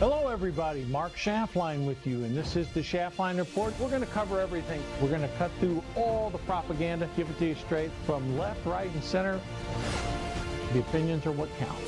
Hello everybody, Mark Schaftlein with you, and this is the Schaftlein Report. We're going to cover everything. We're going to cut through all the propaganda, give it to you straight from left, right, and center. The opinions are what counts.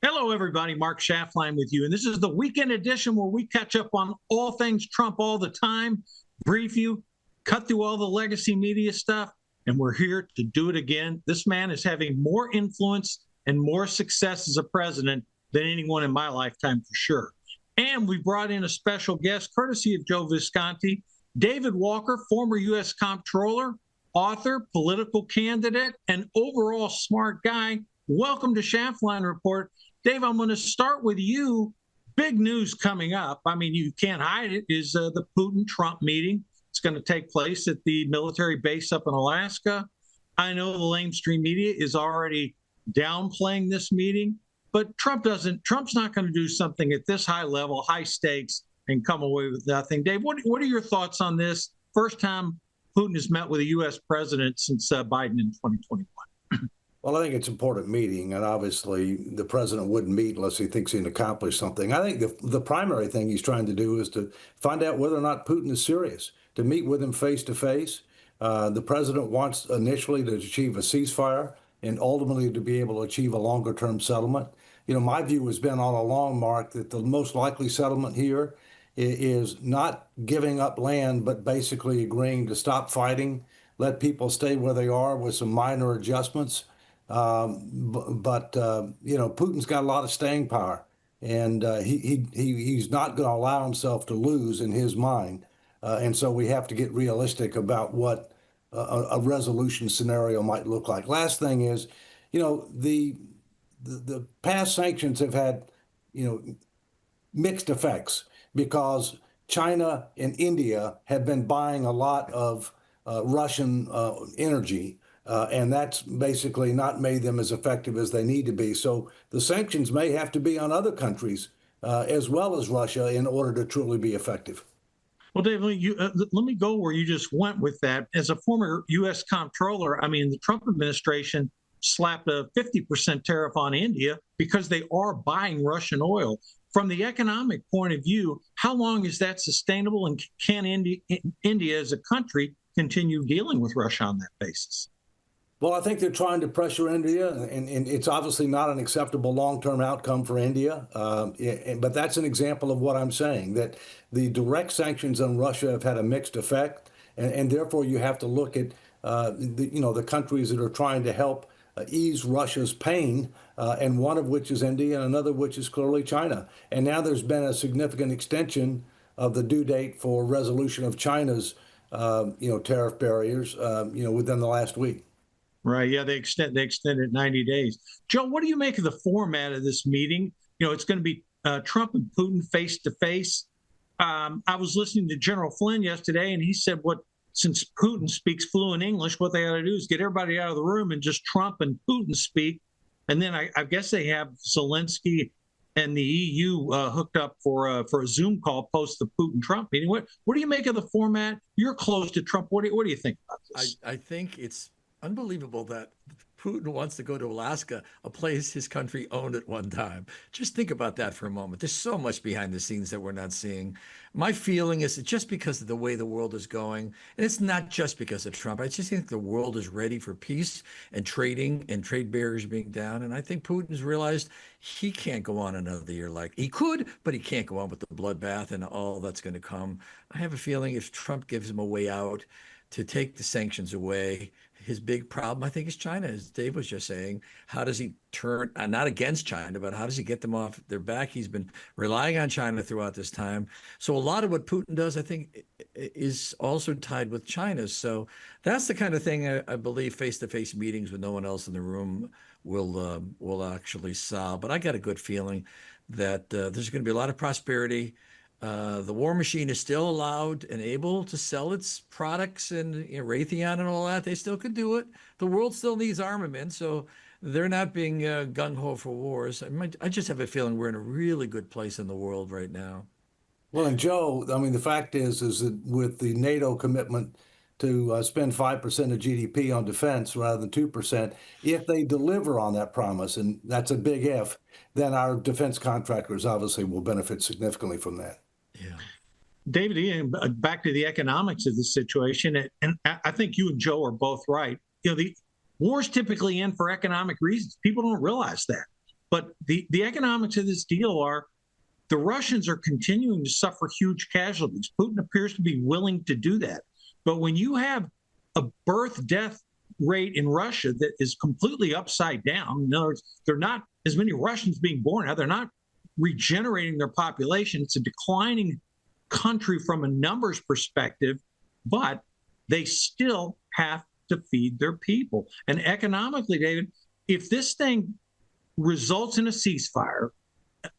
Hello everybody, Mark Schaftlein with you, and this is the weekend edition where we catch up on all things Trump all the time, brief you, cut through all the legacy media stuff, and we're here to do it again. This man is having more influence and more success as a president than anyone in my lifetime for sure. And we brought in a special guest, courtesy of Joe Visconti, David Walker, former U.S. Comptroller, author, political candidate, and overall smart guy. Welcome to Schaftlein Report. Dave, I'm going to start with you. Big news coming up. I mean, you can't hide it, is the Putin-Trump meeting. It's going to take place at the military base up in Alaska. I know the lamestream media is already downplaying this meeting, but Trump's not going to do something at this high level, high stakes, and come away with nothing. Dave, what are your thoughts on this? First time Putin has met with a U.S. president since Biden in 2021. Well, I think it's an important meeting, and obviously the president wouldn't meet unless he thinks he can accomplish something. I think the primary thing he's trying to do is to find out whether or not Putin is serious, to meet with him face to face. The president wants initially to achieve a ceasefire and ultimately to be able to achieve a longer-term settlement. You know, my view has been all along, Mark, that the most likely settlement here is not giving up land, but basically agreeing to stop fighting, let people stay where they are with some minor adjustments. But you know, Putin's got a lot of staying power, and he's not going to allow himself to lose in his mind. And so we have to get realistic about what a resolution scenario might look like. Last thing is, you know, the past sanctions have had, you know, mixed effects because China and India have been buying a lot of Russian energy, and that's basically not made them as effective as they need to be. So the sanctions may have to be on other countries as well as Russia in order to truly be effective. Well, Dave, let me go where you just went with that. As a former U.S. comptroller, I mean, the Trump administration slapped a 50% tariff on India because they are buying Russian oil. From the economic point of view, how long is that sustainable, and can India as a country continue dealing with Russia on that basis? Well, I think they're trying to pressure India, and it's obviously not an acceptable long-term outcome for India. But that's an example of what I'm saying, that the direct sanctions on Russia have had a mixed effect, and therefore you have to look at the countries that are trying to help ease Russia's pain, and one of which is India, and another which is clearly China. And now there's been a significant extension of the due date for resolution of China's tariff barriers within the last week. Right. Yeah, they extended 90 days. Joe, what do you make of the format of this meeting? You know, it's going to be Trump and Putin face to face. I was listening to General Flynn yesterday, and he said since Putin speaks fluent English, what they ought to do is get everybody out of the room and just Trump and Putin speak. And then I guess they have Zelensky and the EU hooked up for a Zoom call post the Putin-Trump meeting. What do you make of the format? You're close to Trump. What do you think about this? I think it's unbelievable that Putin wants to go to Alaska, a place his country owned at one time. Just think about that for a moment. There's so much behind the scenes that we're not seeing. My feeling is that just because of the way the world is going, and it's not just because of Trump, I just think the world is ready for peace and trading and trade barriers being down. And I think Putin's realized he can't go on another year like he could, but he can't go on with the bloodbath and all that's going to come. I have a feeling if Trump gives him a way out to take the sanctions away, his big problem, I think, is China. As Dave was just saying, how does he turn, not against China, but how does he get them off their back? He's been relying on China throughout this time. So a lot of what Putin does, I think, is also tied with China. So that's the kind of thing I believe face-to-face meetings with no one else in the room will actually solve. But I got a good feeling that there's going to be a lot of prosperity. The war machine is still allowed and able to sell its products, and Raytheon and all that, they still could do it. The world still needs armament, so they're not being gung-ho for wars. I just have a feeling we're in a really good place in the world right now. Well, and Joe, I mean, the fact is that with the NATO commitment to spend 5% of GDP on defense rather than 2%. If they deliver on that promise, and that's a big if, then our defense contractors obviously will benefit significantly from that. Yeah. David, back to the economics of the situation, and I think you and Joe are both right. The wars typically end for economic reasons. People don't realize that. But the economics of this deal are the Russians are continuing to suffer huge casualties. Putin appears to be willing to do that. But when you have a birth-death rate in Russia that is completely upside down, in other words, there are not as many Russians being born now, they're not regenerating their population. It's a declining country from a numbers perspective, but they still have to feed their people. And economically, David, if this thing results in a ceasefire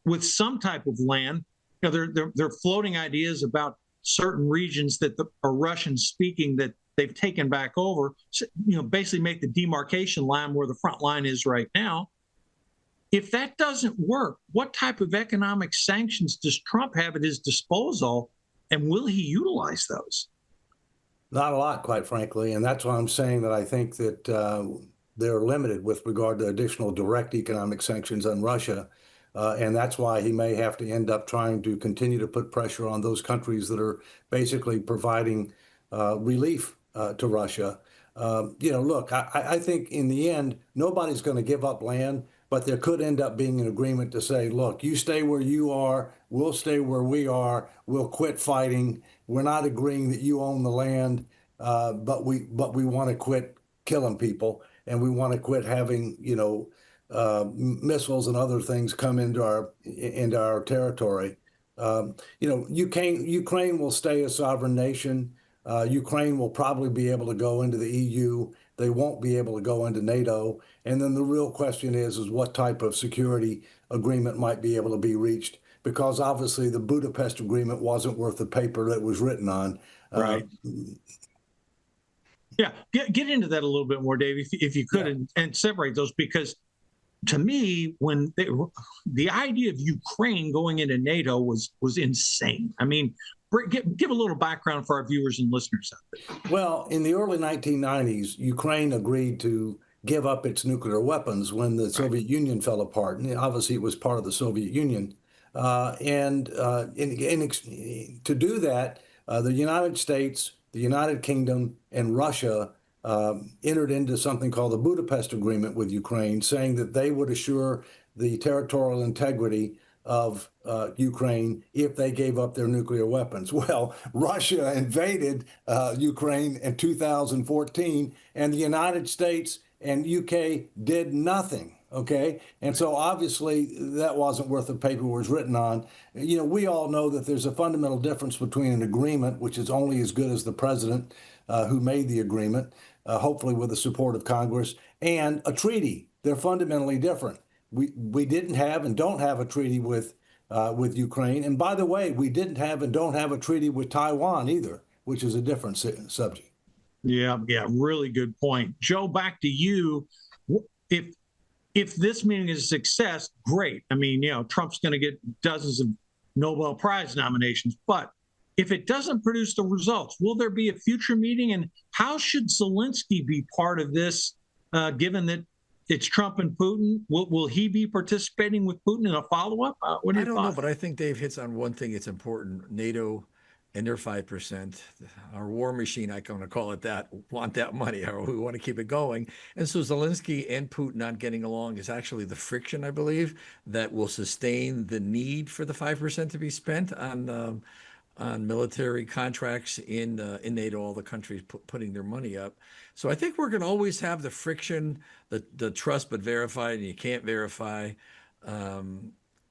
with some type of land, they're floating ideas about certain regions that are Russian speaking that they've taken back over, basically make the demarcation line where the front line is right now. If that doesn't work, what type of economic sanctions does Trump have at his disposal, and will he utilize those? Not a lot, quite frankly, and that's why I'm saying that I think that they're limited with regard to additional direct economic sanctions on Russia, and that's why he may have to end up trying to continue to put pressure on those countries that are basically providing relief to Russia. Look, I think in the end, nobody's going to give up land, but there could end up being an agreement to say, look, you stay where you are, we'll stay where we are, we'll quit fighting. We're not agreeing that you own the land, but we want to quit killing people, and we want to quit having missiles and other things come into our territory. Ukraine will stay a sovereign nation. Ukraine will probably be able to go into the EU. They won't be able to go into NATO. And then the real question is what type of security agreement might be able to be reached, because obviously the Budapest Agreement wasn't worth the paper that it was written on. Right. Yeah, get into that a little bit more, Dave, if you could, yeah. and separate those, because to me, when the idea of Ukraine going into NATO was insane. I mean, give a little background for our viewers and listeners out there. Well, in the early 1990s, Ukraine agreed to give up its nuclear weapons when the Soviet Union fell apart. And obviously, it was part of the Soviet Union. To do that, the United States, the United Kingdom, and Russia entered into something called the Budapest Agreement with Ukraine, saying that they would assure the territorial integrity of Ukraine if they gave up their nuclear weapons. Well, Russia invaded Ukraine in 2014, and the United States and UK did nothing. Okay. And so obviously that wasn't worth the paper it was written on. We all know that there's a fundamental difference between an agreement, which is only as good as the president who made the agreement, hopefully with the support of Congress, and a treaty. They're fundamentally different. We didn't have and don't have a treaty with Ukraine. And by the way, we didn't have and don't have a treaty with Taiwan either, which is a different subject. Yeah, really good point. Joe, back to you. If this meeting is a success, great. I mean, Trump's going to get dozens of Nobel Prize nominations. But if it doesn't produce the results, will there be a future meeting? And how should Zelensky be part of this, given that it's Trump and Putin? Will he be participating with Putin in a follow-up? What do you I don't know, but I think Dave hits on one thing that's important. NATO and their 5%, our war machine, I'm going to call it that, want that money, or we want to keep it going. And so Zelensky and Putin not getting along is actually the friction, I believe, that will sustain the need for the 5% to be spent on military contracts in NATO, all the countries putting their money up. So I think we're going to always have the friction, the trust but verify, and you can't verify.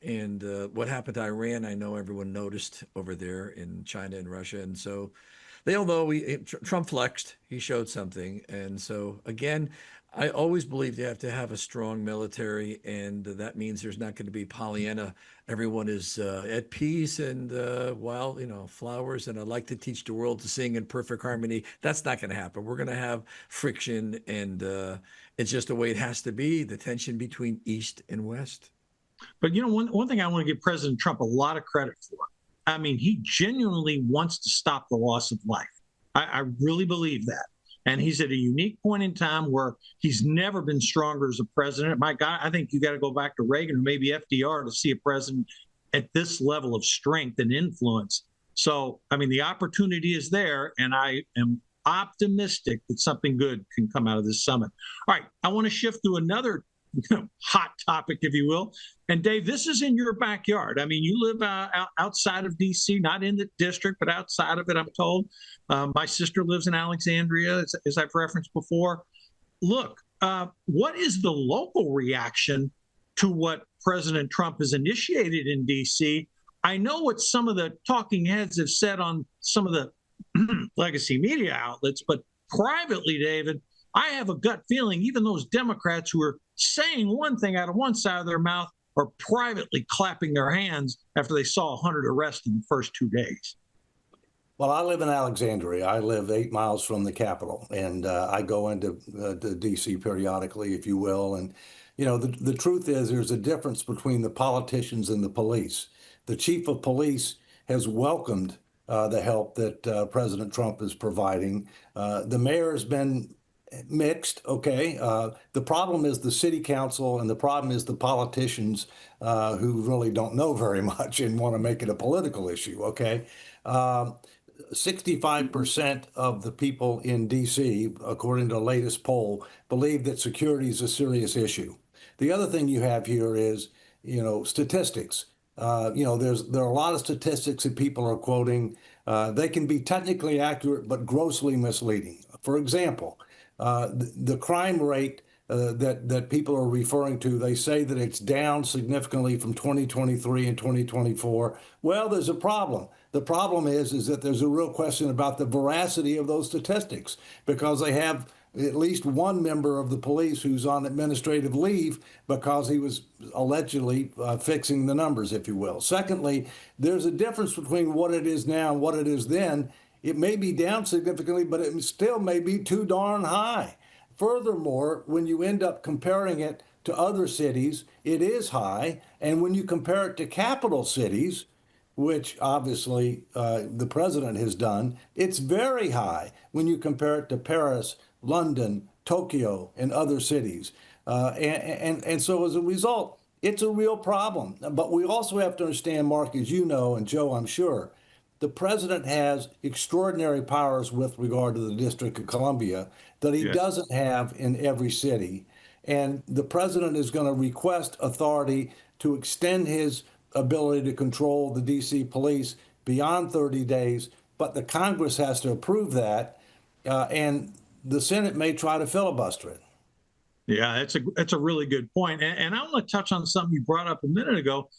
And what happened to Iran, I know everyone noticed over there in China and Russia. And so they all know Trump flexed, he showed something. And so, again, I always believe you have to have a strong military, and that means there's not going to be Pollyanna. Everyone is at peace and, flowers, and I like to teach the world to sing in perfect harmony. That's not going to happen. We're going to have friction, and it's just the way it has to be, the tension between East and West. But one thing I want to give President Trump a lot of credit for. I mean, he genuinely wants to stop the loss of life. I really believe that. And he's at a unique point in time where he's never been stronger as a president. My God, I think you got to go back to Reagan or maybe FDR to see a president at this level of strength and influence. So, I mean, the opportunity is there, and I am optimistic that something good can come out of this summit. All right, I want to shift to another hot topic, if you will. And Dave, this is in your backyard. I mean, you live outside of D.C., not in the district, but outside of it, I'm told. My sister lives in Alexandria, as I've referenced before. Look, what is the local reaction to what President Trump has initiated in D.C.? I know what some of the talking heads have said on some of the legacy media outlets, but privately, David, I have a gut feeling even those Democrats who are saying one thing out of one side of their mouth are privately clapping their hands after they saw 100 arrests in the first 2 days. Well, I live in Alexandria. I live 8 miles from the Capitol, and I go into D.C. periodically, if you will. And, you know, the truth is there's a difference between the politicians and the police. The chief of police has welcomed the help that President Trump is providing. The mayor has been mixed, okay? The problem is the city council, and the problem is the politicians who really don't know very much and want to make it a political issue, okay? 65% of the people in D.C., according to the latest poll, believe that security is a serious issue. The other thing you have here is, you know, statistics. There are a lot of statistics that people are quoting. They can be technically accurate, but grossly misleading. For example, the crime rate that people are referring to, they say that it's down significantly from 2023 and 2024. Well, there's a problem. The problem is that there's a real question about the veracity of those statistics, because they have at least one member of the police who's on administrative leave because he was allegedly fixing the numbers, if you will. Secondly, there's a difference between what it is now and what it is then. It may be down significantly, but it still may be too darn high. Furthermore, when you end up comparing it to other cities, it is high. And when you compare it to capital cities, which obviously the president has done, it's very high when you compare it to Paris, London, Tokyo, and other cities. And so as a result, it's a real problem. But we also have to understand, Mark, as you know, and Joe, I'm sure, the president has extraordinary powers with regard to the District of Columbia that he doesn't have in every city. And the president is going to request authority to extend his ability to control the D.C. police beyond 30 days, but the Congress has to approve that, and the Senate may try to filibuster it. Yeah, that's a really good point. And I want to touch on something you brought up a minute ago.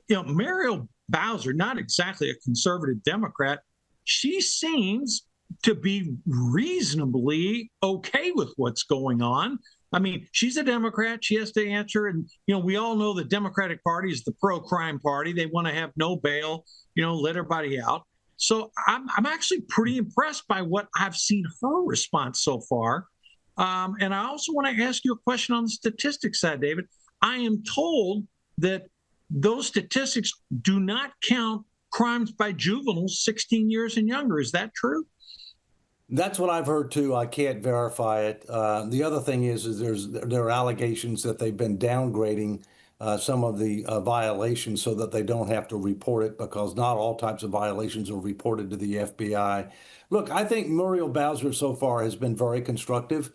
You know, Muriel Bowser, not exactly a conservative Democrat, she seems to be reasonably okay with what's going on. I mean, she's a Democrat. She has to answer. And, you know, we all know the Democratic Party is the pro-crime party. They want to have no bail, you know, let everybody out. So I'm actually pretty impressed by what I've seen her response so far. And I also want to ask you a question on the statistics side, David. I am told that those statistics do not count crimes by juveniles 16 years and younger. Is that true? That's what I've heard too. I can't verify it. The other thing is there are allegations that they've been downgrading some of the violations so that they don't have to report it, because not all types of violations are reported to the FBI. Look, I think Muriel Bowser so far has been very constructive.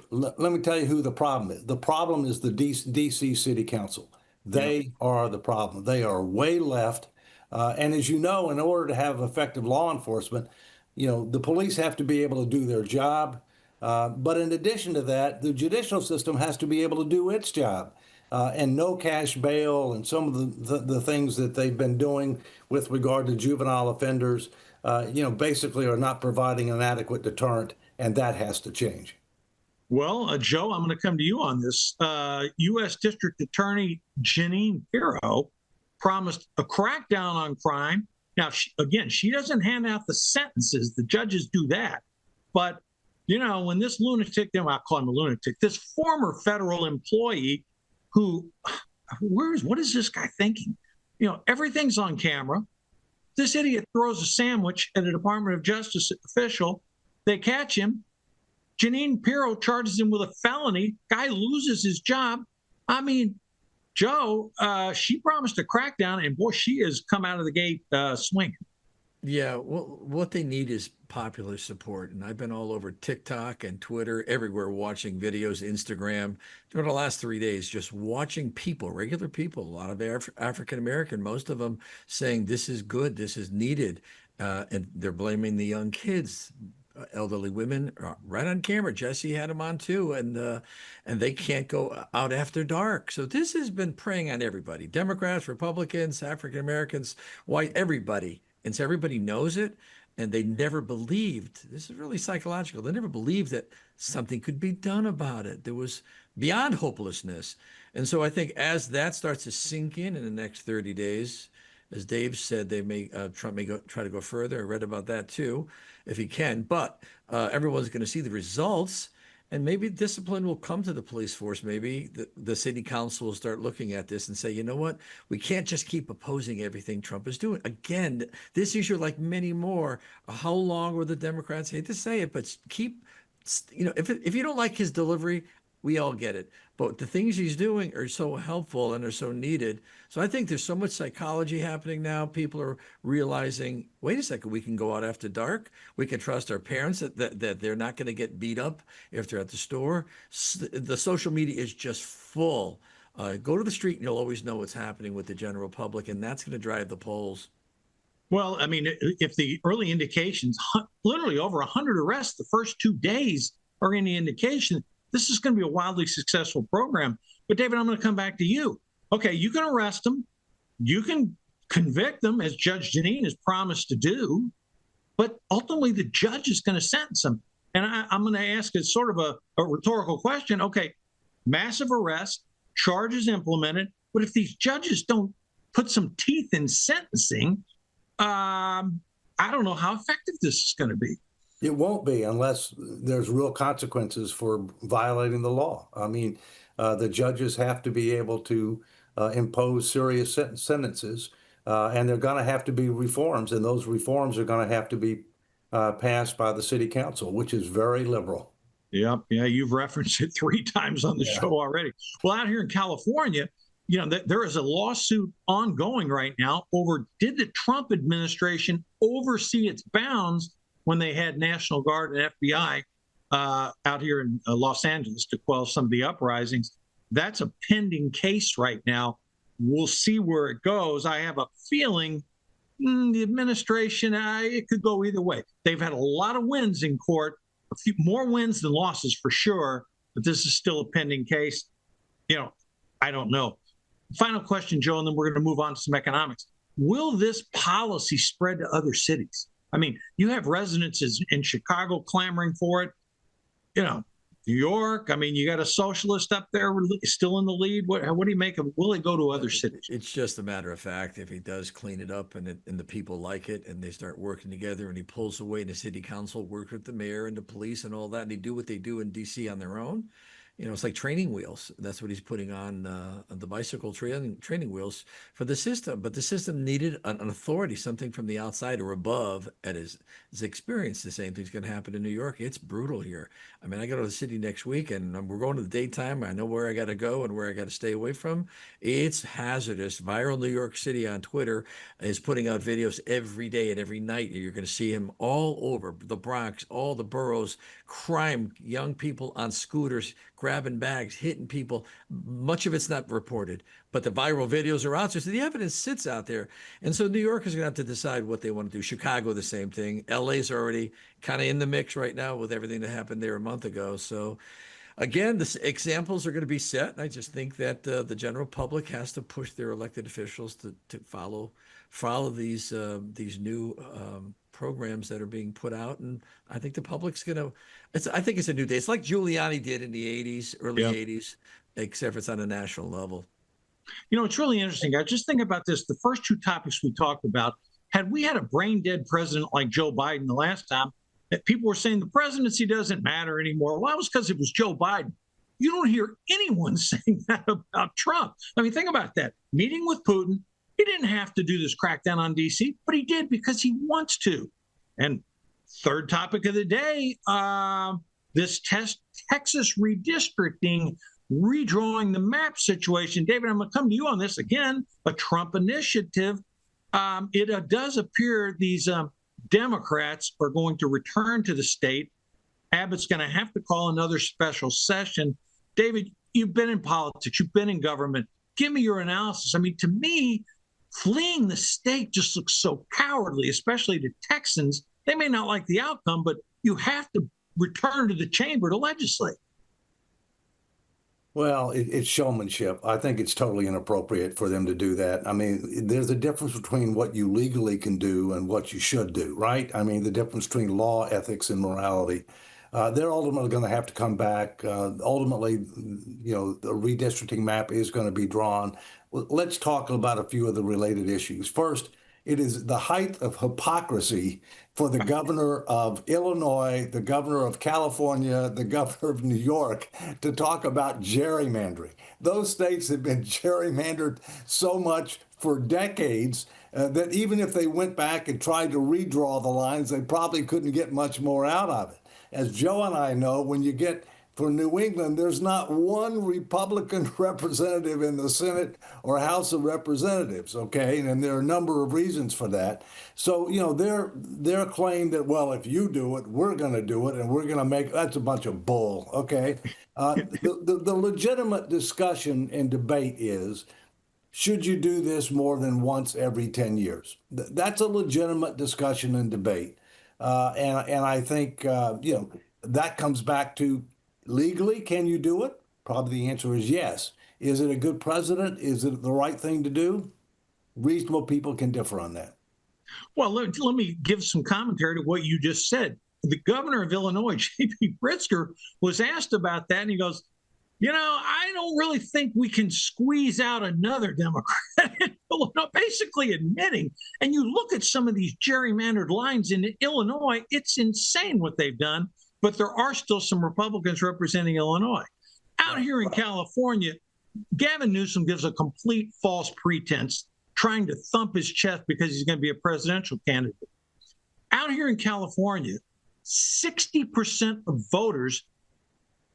Let me tell you who the problem is. The problem is the DC City Council. They are the problem. They are way left. And as you know, in order to have effective law enforcement, you know, the police have to be able to do their job. But in addition to that, the judicial system has to be able to do its job. And no cash bail and some of the things that they've been doing with regard to juvenile offenders, you know, basically are not providing an adequate deterrent, and that has to change. Well, Joe, I'm going to come to you on this. U.S. District Attorney Jeanine Pirro promised a crackdown on crime. Now, she doesn't hand out the sentences. The judges do that. But, you know, when this lunatic, I'll call him a lunatic, this former federal employee who, what is this guy thinking? You know, everything's on camera. This idiot throws a sandwich at a Department of Justice official. They catch him. Janine Pirro charges him with a felony. Guy loses his job. I mean, Joe, she promised a crackdown, and boy, she has come out of the gate swinging. Yeah, well, what they need is popular support. And I've been all over TikTok and Twitter, everywhere, watching videos, Instagram, during the last 3 days, just watching people, regular people, a lot of African American, most of them saying this is good, this is needed. And they're blaming the young kids, elderly women, right on camera. Jesse had them on too, and they can't go out after dark. So this has been preying on everybody: Democrats, Republicans, African Americans, white, everybody. And so everybody knows it, and they never believed. This is really psychological. They never believed that something could be done about it. There was beyond hopelessness. And so I think as that starts to sink in the next 30 days, as Dave said, Trump may try to go further. I read about that too, if he can. But everyone's going to see the results, and maybe discipline will come to the police force. Maybe the city council will start looking at this and say, you know what? We can't just keep opposing everything Trump is doing. Again, this issue, like many more, how long will the Democrats, hate to say it, but keep, if you don't like his delivery, we all get it. But the things he's doing are so helpful and are so needed. So I think there's so much psychology happening now. People are realizing, wait a second, we can go out after dark. We can trust our parents that they're not going to get beat up if they're at the store. The social media is just full. Go to the street and you'll always know what's happening with the general public, and that's going to drive the polls. Well, I mean, if the early indications, literally over 100 arrests the first 2 days are any indication, this is going to be a wildly successful program. But David, I'm going to come back to you. Okay, you can arrest them. You can convict them, as Judge Janine has promised to do. But ultimately, the judge is going to sentence them. And I'm going to ask it sort of a rhetorical question. Okay, massive arrest, charges implemented. But if these judges don't put some teeth in sentencing, I don't know how effective this is going to be. It won't be unless there's real consequences for violating the law. I mean, the judges have to be able to impose serious sentences, and they're going to have to be reforms, and those reforms are going to have to be passed by the city council, which is very liberal. Yep. Yeah, you've referenced it 3 times on the show already. Well, out here in California, there is a lawsuit ongoing right now over, did the Trump administration oversee its bounds when they had National Guard and FBI out here in Los Angeles to quell some of the uprisings? That's a pending case right now. We'll see where it goes. I have a feeling the administration, it could go either way. They've had a lot of wins in court, a few more wins than losses for sure, but this is still a pending case. I don't know. Final question, Joe, and then we're going to move on to some economics. Will this policy spread to other cities? I mean, you have residents in Chicago clamoring for it. New York, I mean, you got a socialist up there still in the lead. What do you make of it? Will it go to other cities? It's just a matter of fact. If he does clean it up and the people like it and they start working together and he pulls away and the city council works with the mayor and the police and all that, and they do what they do in D.C. on their own, it's like training wheels. That's what he's putting on the bicycle training wheels for the system. But the system needed an authority, something from the outside or above at his experience. The same thing's going to happen in New York. It's brutal here. I mean, I go to the city next week and we're going to the daytime. I know where I got to go and where I got to stay away from. It's hazardous. Viral New York City on Twitter is putting out videos every day and every night. You're going to see him all over the Bronx, all the boroughs, crime, young people on scooters, grabbing bags, hitting people. Much of it's not reported, but the viral videos are out there. So the evidence sits out there. And so New York is going to have to decide what they want to do. Chicago, the same thing. LA's already kind of in the mix right now with everything that happened there a month ago. So again, the examples are going to be set. And I just think that the general public has to push their elected officials to follow these new programs that are being put out. And I think the public's going to, I think it's a new day. It's like Giuliani did in the 80s, early 80s, except it's on a national level. It's really interesting. I just think about this. The first 2 topics we talked about, had we had a brain dead president like Joe Biden the last time, that people were saying the presidency doesn't matter anymore. Well, that was because it was Joe Biden. You don't hear anyone saying that about Trump. I mean, think about that. Meeting with Putin, He didn't have to do this crackdown on DC, but he did because he wants to. And third topic of the day, this Texas redistricting, redrawing the map situation. David, I'm going to come to you on this again, a Trump initiative. It does appear these Democrats are going to return to the state. Abbott's going to have to call another special session. David, you've been in politics, you've been in government. Give me your analysis. I mean, to me, fleeing the state just looks so cowardly, especially to Texans. They may not like the outcome, but you have to return to the chamber to legislate. Well, it's showmanship. I think it's totally inappropriate for them to do that. I mean, there's a difference between what you legally can do and what you should do, right? I mean, the difference between law, ethics, and morality. They're ultimately going to have to come back. Ultimately, the redistricting map is going to be drawn. Let's talk about a few of the related issues. First, it is the height of hypocrisy for the governor of Illinois, the governor of California, the governor of New York to talk about gerrymandering. Those states have been gerrymandered so much for decades that even if they went back and tried to redraw the lines, they probably couldn't get much more out of it. As Joe and I know, when you get for New England, there's not one Republican representative in the Senate or House of Representatives, okay? And there are a number of reasons for that. So, their claim that, well, if you do it, we're going to do it, and we're going to make, that's a bunch of bull, okay? The legitimate discussion and debate is, should you do this more than once every 10 years? That's a legitimate discussion and debate. And I think, that comes back to legally, can you do it? Probably the answer is yes. Is it a good precedent? Is it the right thing to do? Reasonable people can differ on that. Well, let me give some commentary to what you just said. The governor of Illinois, J.B. Pritzker, was asked about that, and he goes, I don't really think we can squeeze out another Democrat in Illinois, basically admitting, and you look at some of these gerrymandered lines in Illinois, it's insane what they've done, but there are still some Republicans representing Illinois. Out here in California, Gavin Newsom gives a complete false pretense, trying to thump his chest because he's going to be a presidential candidate. Out here in California, 60% of voters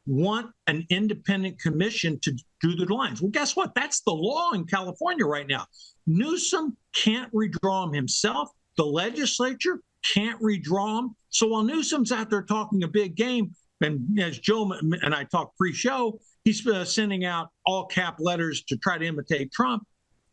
want an independent commission to do the lines. Well, guess what? That's the law in California right now. Newsom can't redraw them himself. The legislature can't redraw them. So while Newsom's out there talking a big game, and as Joe and I talked pre-show, he's sending out all cap letters to try to imitate Trump.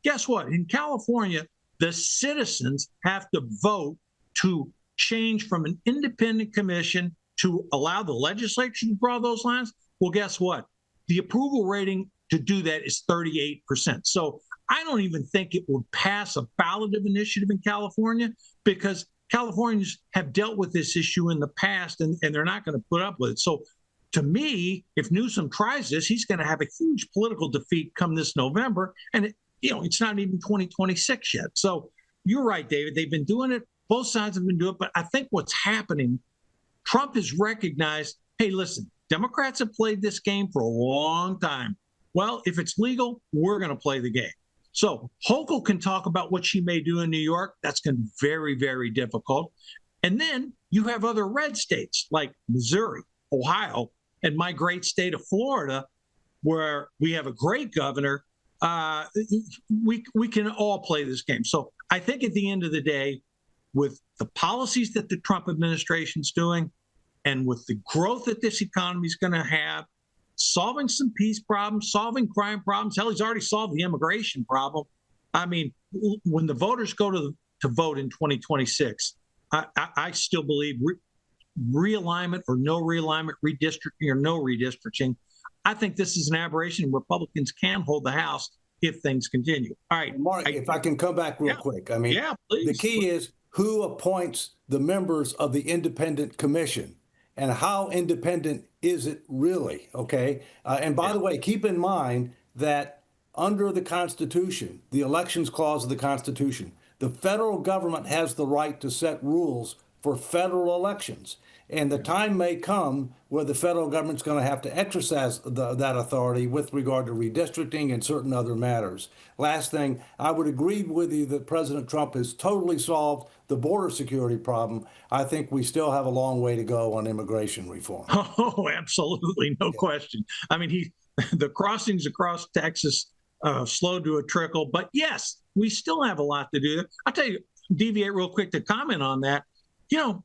Guess what? In California, the citizens have to vote to change from an independent commission to allow the legislature to draw those lines. Well, guess what? The approval rating to do that is 38%. So I don't even think it would pass a balloted initiative in California because Californians have dealt with this issue in the past and they're not going to put up with it. So to me, if Newsom tries this, he's going to have a huge political defeat come this November. And it's not even 2026 yet. So you're right, David. They've been doing it. Both sides have been doing it. But I think what's happening, Trump has recognized, hey, listen, Democrats have played this game for a long time. Well, if it's legal, we're going to play the game. So Hochul can talk about what she may do in New York. That's going to be very, very difficult. And then you have other red states like Missouri, Ohio, and my great state of Florida, where we have a great governor. We can all play this game. So I think at the end of the day, with the policies that the Trump administration's doing and with the growth that this economy is going to have, solving some peace problems, solving crime problems. Hell, he's already solved the immigration problem. I mean, when the voters go to vote in 2026, I still believe realignment or no realignment, redistricting or no redistricting. I think this is an aberration. Republicans can hold the House if things continue. All right. Mark, if I can come back real quick. I mean, please. The key is who appoints the members of the independent commission and how independent is it really? Okay. And by the way, keep in mind that under the Constitution, the elections clause of the Constitution, the federal government has the right to set rules for federal elections. And the time may come where the federal government's going to have to exercise that authority with regard to redistricting and certain other matters. Last thing, I would agree with you that President Trump has totally solved the border security problem. I think we still have a long way to go on immigration reform. Oh, absolutely, no question. I mean, the crossings across Texas slowed to a trickle, but yes, we still have a lot to do. I'll tell you, deviate real quick to comment on that. You know,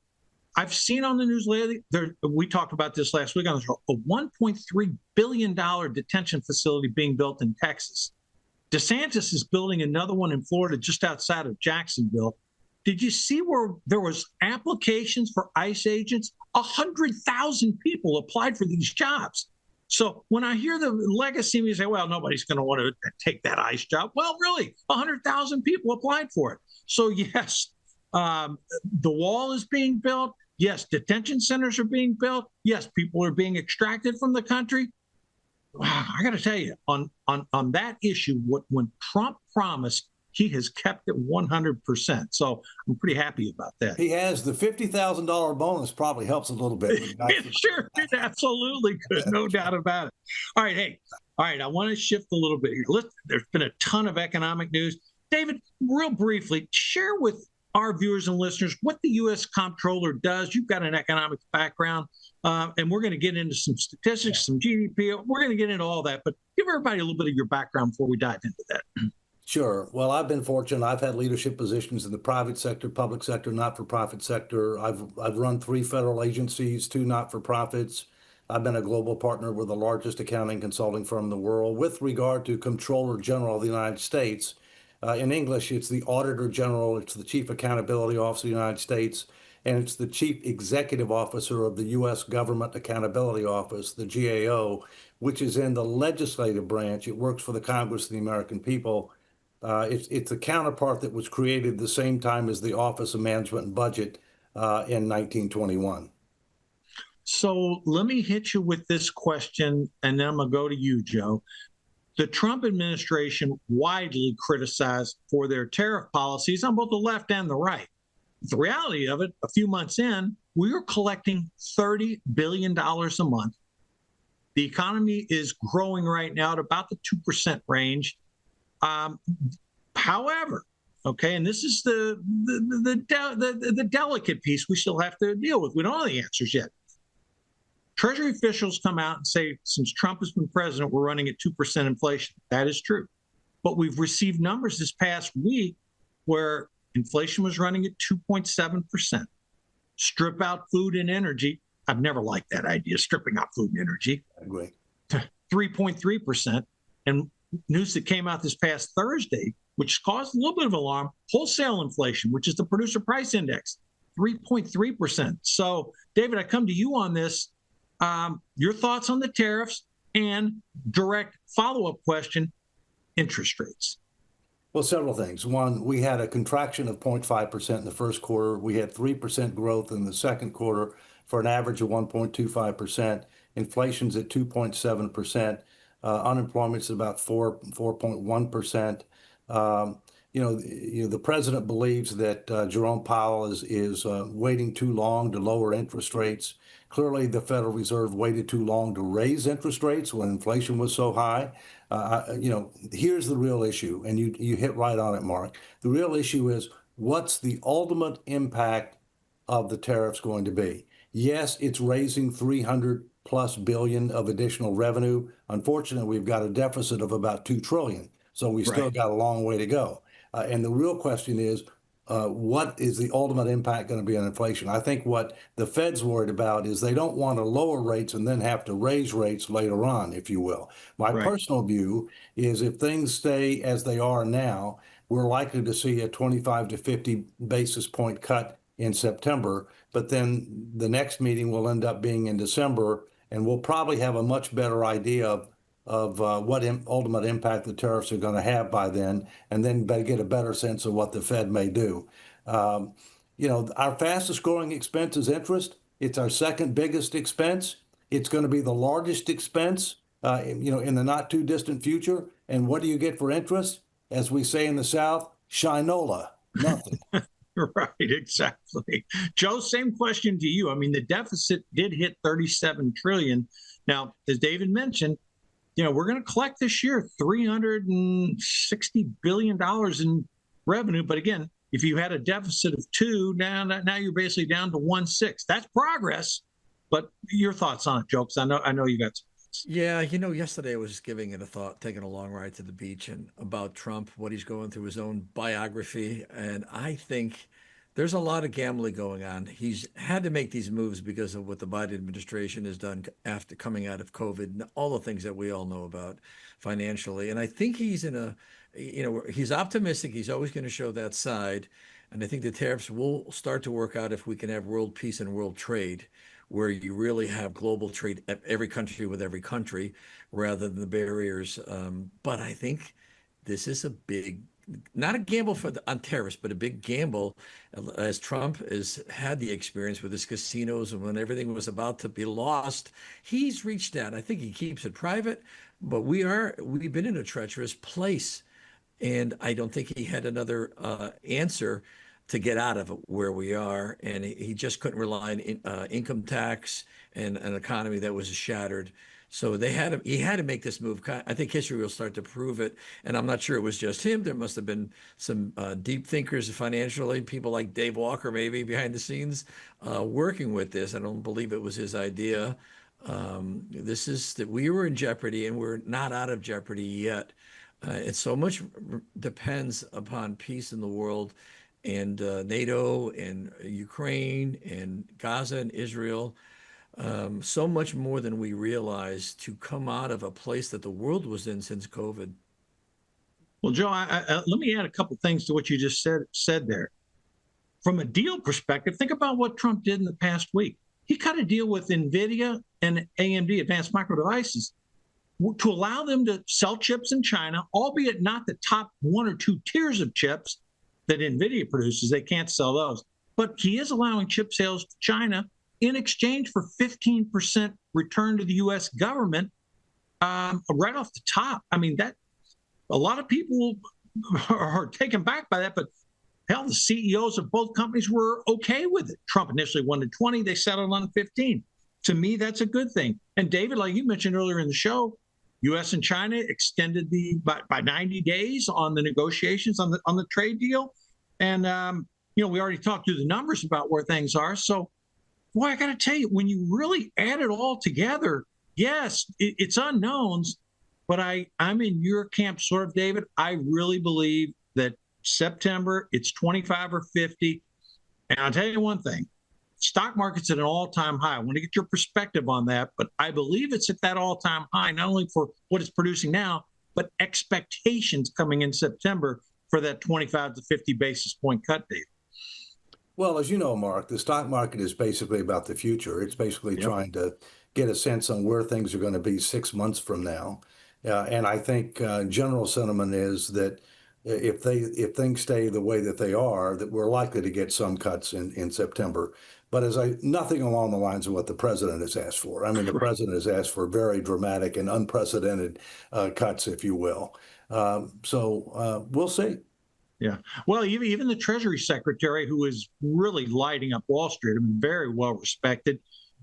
I've seen on the news lately, we talked about this last week on the show, a $1.3 billion detention facility being built in Texas. DeSantis is building another one in Florida just outside of Jacksonville. Did you see where there was applications for ICE agents? 100,000 people applied for these jobs. So when I hear the legacy, you say, well, nobody's going to want to take that ICE job. Well, really, 100,000 people applied for it. So yes, the wall is being built. Yes, detention centers are being built. Yes, people are being extracted from the country. Wow, I got to tell you, on that issue, when Trump promised, he has kept it 100%. So I'm pretty happy about that. He has. The $50,000 bonus probably helps a little bit. Sure, it absolutely could, no doubt about it. All right, hey, all right, I want to shift a little bit here. There's been a ton of economic news. David, real briefly, share with our viewers and listeners what the U.S. Comptroller does. You've got an economics background, and we're going to get into some statistics, some GDP. We're going to get into all that, but give everybody a little bit of your background before we dive into that. Sure. Well, I've been fortunate. I've had leadership positions in the private sector, public sector, not-for-profit sector. I've run 3 federal agencies, 2 not-for-profits. I've been a global partner with the largest accounting consulting firm in the world. With regard to Comptroller General of the United States, in English, it's the Auditor General, it's the Chief Accountability Officer of the United States, and it's the Chief Executive Officer of the U.S. Government Accountability Office, the GAO, which is in the legislative branch. It works for the Congress of the American people. It's a counterpart that was created the same time as the Office of Management and Budget in 1921. So let me hit you with this question, and then I'm going to go to you, Joe. The Trump administration widely criticized for their tariff policies on both the left and the right. The reality of it, a few months in, we are collecting $30 billion a month. The economy is growing right now at about the 2% range. However, okay, and this is the delicate piece we still have to deal with. We don't know the answers yet. Treasury officials come out and say, since Trump has been president, we're running at 2% inflation. That is true. But we've received numbers this past week where inflation was running at 2.7%. Strip out food and energy. I've never liked that idea, stripping out food and energy. I agree. 3.3%. And news that came out this past Thursday, which caused a little bit of alarm, wholesale inflation, which is the producer price index, 3.3%. So, David, I come to you on this. Your thoughts on the tariffs and direct follow-up question, interest rates. Well, several things. One, we had a contraction of 0.5% in the first quarter. We had 3% growth in the second quarter for an average of 1.25%. Inflation's at 2.7%. Unemployment's about 4.1%. The president believes that Jerome Powell is waiting too long to lower interest rates. Clearly, the Federal Reserve waited too long to raise interest rates when inflation was so high. Here's the real issue, and you hit right on it, Mark. The real issue is, what's the ultimate impact of the tariffs going to be? Yes, it's raising 300 plus billion of additional revenue. Unfortunately, we've got a deficit of about 2 trillion. So we still got a long way to go. And the real question is, what is the ultimate impact going to be on inflation? I think what the Fed's worried about is they don't want to lower rates and then have to raise rates later on, if you will. My personal view is if things stay as they are now, we're likely to see a 25 to 50 basis point cut in September, but then the next meeting will end up being in December, and we'll probably have a much better idea of what ultimate impact the tariffs are going to have by then, and then get a better sense of what the Fed may do. Our fastest growing expense is interest. It's our second biggest expense. It's going to be the largest expense, in the not too distant future. And what do you get for interest? As we say in the South, shinola, nothing. Right, exactly. Joe, same question to you. I mean, the deficit did hit 37 trillion. Now, as David mentioned, we're going to collect this year $360 billion in revenue. But again, if you had a deficit of 2, now you're basically down to 1.6. That's progress. But your thoughts on it, Joe? Because I know you got some. Yeah, yesterday I was giving it a thought, taking a long ride to the beach, and about Trump, what he's going through, his own biography. And I think there's a lot of gambling going on. He's had to make these moves because of what the Biden administration has done after coming out of COVID and all the things that we all know about financially. And I think he's he's optimistic. He's always going to show that side. And I think the tariffs will start to work out if we can have world peace and world trade, where you really have global trade, every country with every country, rather than the barriers. But I think this is a big, not a gamble on tariffs, but a big gamble, as Trump has had the experience with his casinos, and when everything was about to be lost, he's reached out. I think he keeps it private, but we've been in a treacherous place. And I don't think he had another answer to get out of it where we are. And he just couldn't rely on income tax and an economy that was shattered. So he had to make this move. I think history will start to prove it. And I'm not sure it was just him. There must have been some deep thinkers financially, people like Dave Walker, maybe behind the scenes, working with this. I don't believe it was his idea. This is that we were in jeopardy, and we're not out of jeopardy yet. And so much depends upon peace in the world, and NATO and Ukraine and Gaza and Israel. So much more than we realize to come out of a place that the world was in since COVID. Well, Joe, let me add a couple things to what you just said there. From a deal perspective, think about what Trump did in the past week. He cut a deal with NVIDIA and AMD, Advanced Micro Devices, to allow them to sell chips in China, albeit not the top 1 or 2 tiers of chips that NVIDIA produces. They can't sell those. But he is allowing chip sales to China in exchange for 15% return to the U.S. government right off the top. I mean, that a lot of people are taken back by that, but hell, the CEOs of both companies were okay with it. Trump initially wanted 20, they settled on 15. To me, that's a good thing. And David, like you mentioned earlier in the show, U.S. and China extended by 90 days on the negotiations on the trade deal, and we already talked through the numbers about where things are. So, boy, I got to tell you, when you really add it all together, yes, it's unknowns, but I'm in your camp, sort of, David. I really believe that September it's 25 or 50, and I'll tell you one thing. Stock market's at an all-time high. I want to get your perspective on that, but I believe it's at that all-time high, not only for what it's producing now, but expectations coming in September for that 25 to 50 basis point cut, Dave. Well, as you know, Mark, the stock market is basically about the future. It's basically trying to get a sense on where things are going to be 6 months from now. And I think general sentiment is that if things stay the way that they are, that we're likely to get some cuts in September. But nothing along the lines of what the president has asked for. I mean, the president has asked for very dramatic and unprecedented cuts, if you will. So we'll see. Yeah. Well, even the Treasury Secretary, who is really lighting up Wall Street, I mean, very well respected,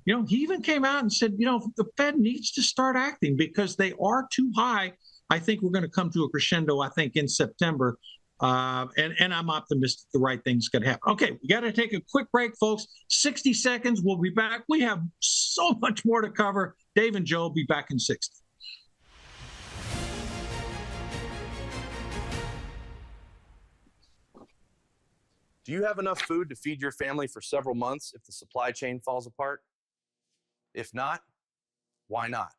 he even came out and said, the Fed needs to start acting because they are too high. I think we're going to come to a crescendo, I think, in September. And I'm optimistic the right thing's going to happen. Okay, we got to take a quick break, folks. 60 seconds. We'll be back. We have so much more to cover. Dave and Joe will be back in 60. Do you have enough food to feed your family for several months if the supply chain falls apart? If not, why not?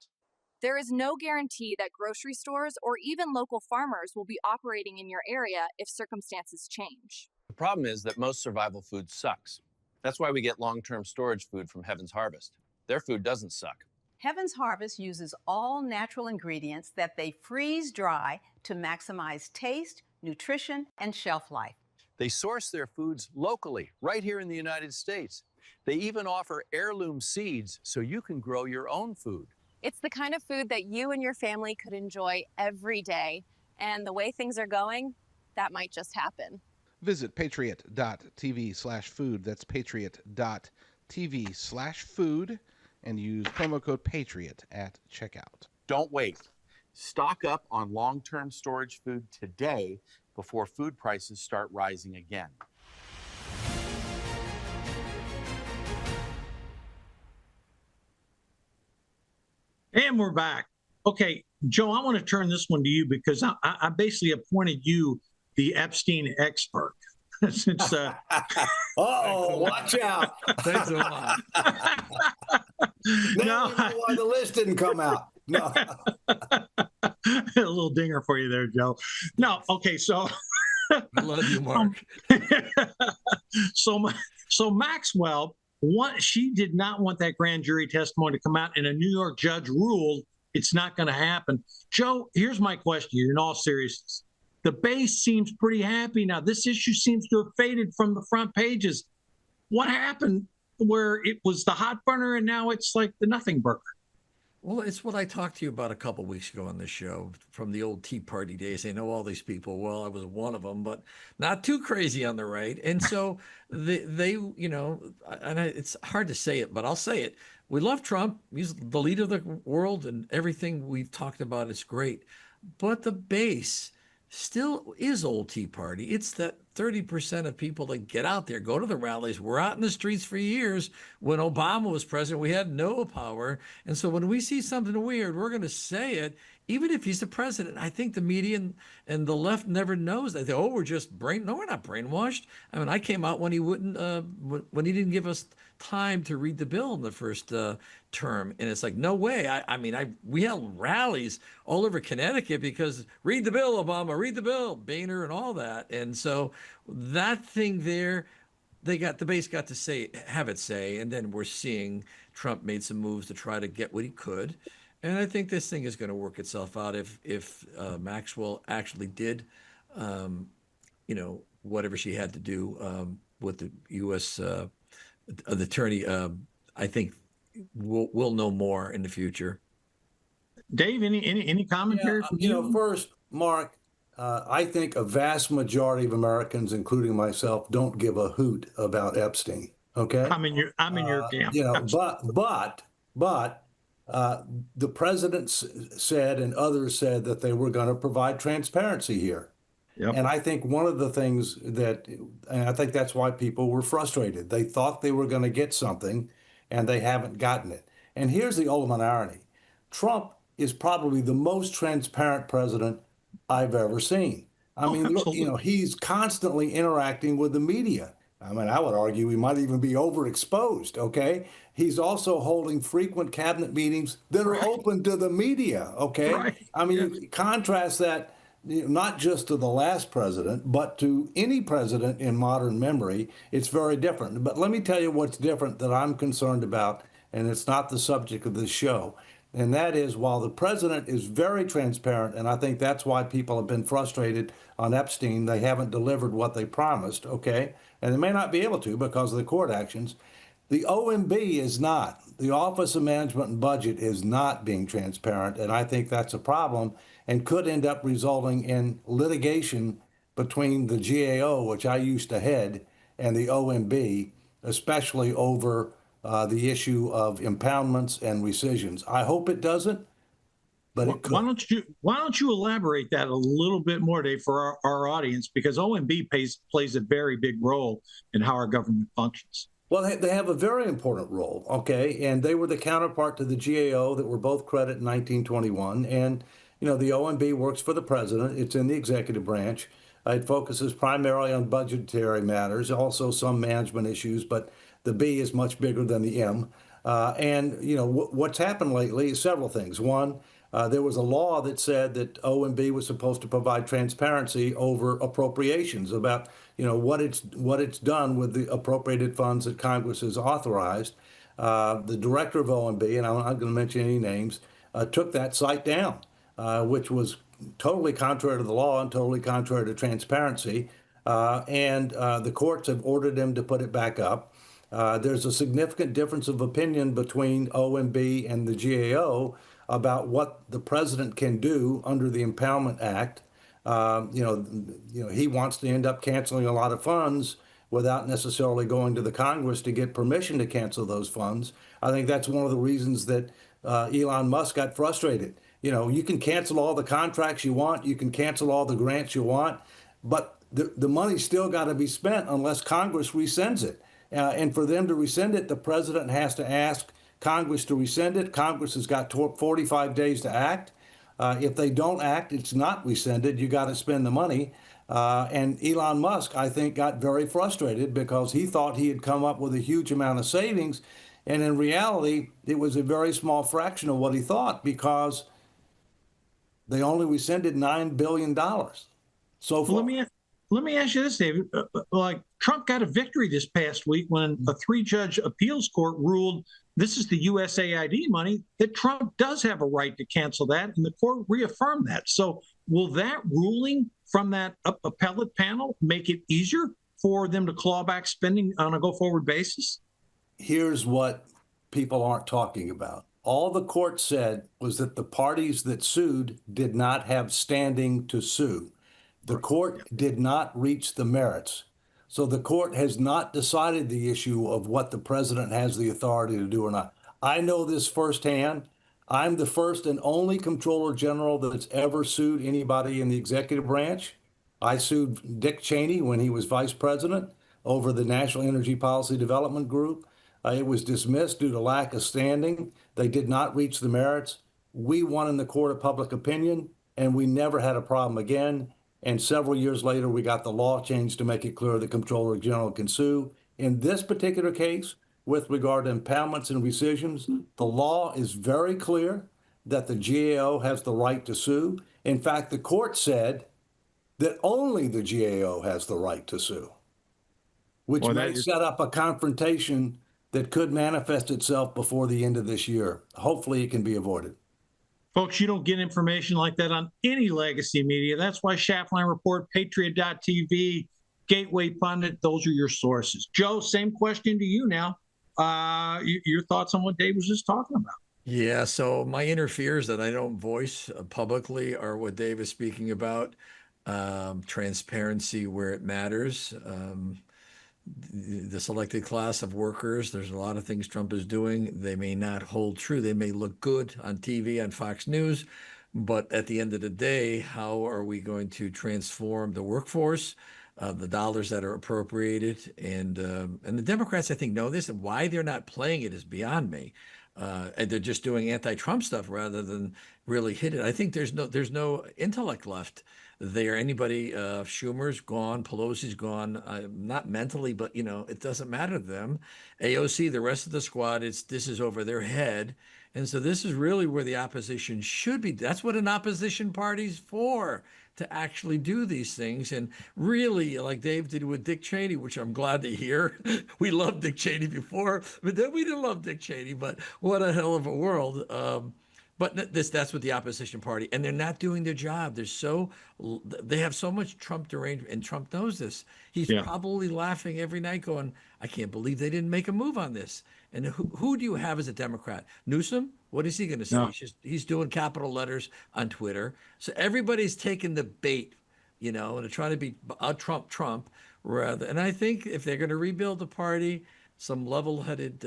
There is no guarantee that grocery stores or even local farmers will be operating in your area if circumstances change. The problem is that most survival food sucks. That's why we get long-term storage food from Heaven's Harvest. Their food doesn't suck. Heaven's Harvest uses all natural ingredients that they freeze dry to maximize taste, nutrition, and shelf life. They source their foods locally, right here in the United States. They even offer heirloom seeds so you can grow your own food. It's the kind of food that you and your family could enjoy every day. And the way things are going, that might just happen. Visit patriot.tv/food. That's patriot.tv/food and use promo code PATRIOT at checkout. Don't wait. Stock up on long-term storage food today before food prices start rising again. And we're back. Okay, Joe, I want to turn this one to you because I basically appointed you the Epstein expert. Since watch out. Thanks a lot. Now we know why the list didn't come out. No. A little dinger for you there, Joe. No, okay, so I love you, Mark. So Maxwell, she did not want that grand jury testimony to come out, and a New York judge ruled it's not going to happen. Joe, here's my question in all seriousness. The base seems pretty happy now. This issue seems to have faded from the front pages. What happened where it was the hot burner and now it's like the nothing burger? Well, it's what I talked to you about a couple of weeks ago on this show from the old Tea Party days. I know all these people. Well, I was one of them, but not too crazy on the right. And so they it's hard to say it, but I'll say it. We love Trump. He's the leader of the world and everything we've talked about is great. But the base still is old Tea Party. It's that 30% of people that get out there, go to the rallies. We're out in the streets for years. When Obama was president, we had no power. And so when we see something weird, we're going to say it, even if he's the president. I think the media and the left never knows that. They, we're just no, we're not brainwashed. I mean, I came out when he wouldn't, when he didn't give us time to read the bill in the first term. And it's like, no way. We held rallies all over Connecticut because read the bill, Obama, read the bill, Boehner and all that. And so that thing there, the base got to have it say, and then we're seeing Trump made some moves to try to get what he could. And I think this thing is going to work itself out if Maxwell actually did, whatever she had to do with the U.S. The attorney. I think we'll know more in the future. Dave, any commentary from you? First, Mark, I think a vast majority of Americans, including myself, don't give a hoot about Epstein. Okay, I'm in your camp. But the president said and others said that they were going to provide transparency here. Yep. And I think one of the things and I think that's why people were frustrated. They thought they were going to get something and they haven't gotten it. And here's the ultimate irony. Trump is probably the most transparent president I've ever seen. I mean, look, he's constantly interacting with the media. I mean, I would argue he might even be overexposed, okay? He's also holding frequent cabinet meetings that are open to the media, okay? Right. I mean, contrast that not just to the last president, but to any president in modern memory, it's very different. But let me tell you what's different that I'm concerned about, and it's not the subject of this show. And that is, while the president is very transparent, and I think that's why people have been frustrated on Epstein, they haven't delivered what they promised, okay? And they may not be able to because of the court actions. The OMB is not. The Office of Management and Budget is not being transparent, and I think that's a problem and could end up resulting in litigation between the GAO, which I used to head, and the OMB, especially over the issue of impoundments and rescissions. I hope it doesn't, but it could. Why don't you elaborate that a little bit more, Dave, for our audience, because OMB plays a very big role in how our government functions. Well, they have a very important role, okay? And they were the counterpart to the GAO that were both created in 1921. And, the OMB works for the president. It's in the executive branch. It focuses primarily on budgetary matters, also some management issues, but the B is much bigger than the M. What's happened lately is several things. One, there was a law that said that OMB was supposed to provide transparency over appropriations about, what it's done with the appropriated funds that Congress has authorized. The director of OMB, and I'm not going to mention any names, took that site down, which was totally contrary to the law and totally contrary to transparency. The courts have ordered him to put it back up. There's a significant difference of opinion between OMB and the GAO about what the president can do under the Impoundment Act. He wants to end up canceling a lot of funds without necessarily going to the Congress to get permission to cancel those funds. I think that's one of the reasons that Elon Musk got frustrated. You can cancel all the contracts you want, you can cancel all the grants you want, but the money's still got to be spent unless Congress rescinds it. And for them to rescind it, the president has to ask Congress to rescind it. Congress has got 45 days to act. If they don't act, it's not rescinded. You got to spend the money. And Elon Musk, I think, got very frustrated because he thought he had come up with a huge amount of savings. And in reality, it was a very small fraction of what he thought because they only rescinded $9 billion so far. Let me ask you this, David. Like Trump got a victory this past week when a 3-judge appeals court ruled this is the USAID money, that Trump does have a right to cancel that, and the court reaffirmed that. So will that ruling from that appellate panel make it easier for them to claw back spending on a go-forward basis? Here's what people aren't talking about. All the court said was that the parties that sued did not have standing to sue. The court did not reach the merits. So the court has not decided the issue of what the president has the authority to do or not. I know this firsthand. I'm the first and only comptroller general that's ever sued anybody in the executive branch. I sued Dick Cheney when he was vice president over the National Energy Policy Development Group. It was dismissed due to lack of standing. They did not reach the merits. We won in the court of public opinion, and we never had a problem again. And several years later, we got the law changed to make it clear the Comptroller General can sue. In this particular case, with regard to impoundments and rescissions, the law is very clear that the GAO has the right to sue. In fact, the court said that only the GAO has the right to sue, which may set up a confrontation that could manifest itself before the end of this year. Hopefully it can be avoided. Folks, you don't get information like that on any legacy media. That's why Schaftlein Report, Patriot.tv, Gateway Pundit, those are your sources. Joe, same question to you now. Your thoughts on what Dave was just talking about? Yeah, so my inner fears that I don't voice publicly are what Dave is speaking about. Transparency where it matters. The selected class of workers, there's a lot of things Trump is doing. They may not hold true. They may look good on TV, on Fox News, but at the end of the day, how are we going to transform the workforce, the dollars that are appropriated? And the Democrats, I think, know this, and why they're not playing it is beyond me. And they're just doing anti-Trump stuff rather than really hit it. I think there's no intellect left there. Anybody, Schumer's gone, Pelosi's gone, not mentally, but it doesn't matter to them. AOC, the rest of the squad, this is over their head. And so this is really where the opposition should be. That's what an opposition party's for, to actually do these things. And really, like Dave did with Dick Cheney, which I'm glad to hear. We loved Dick Cheney before, but then we didn't love Dick Cheney. But what a hell of a world. But that's what the opposition party, and they're not doing their job. They have so much Trump derangement, and Trump knows this. He's probably laughing every night going, I can't believe they didn't make a move on this. And who do you have as a Democrat? Newsom? What is he going to say? No. He's doing capital letters on Twitter. So everybody's taking the bait, and they're trying to be Trump rather. And I think if they're going to rebuild the party, some level-headed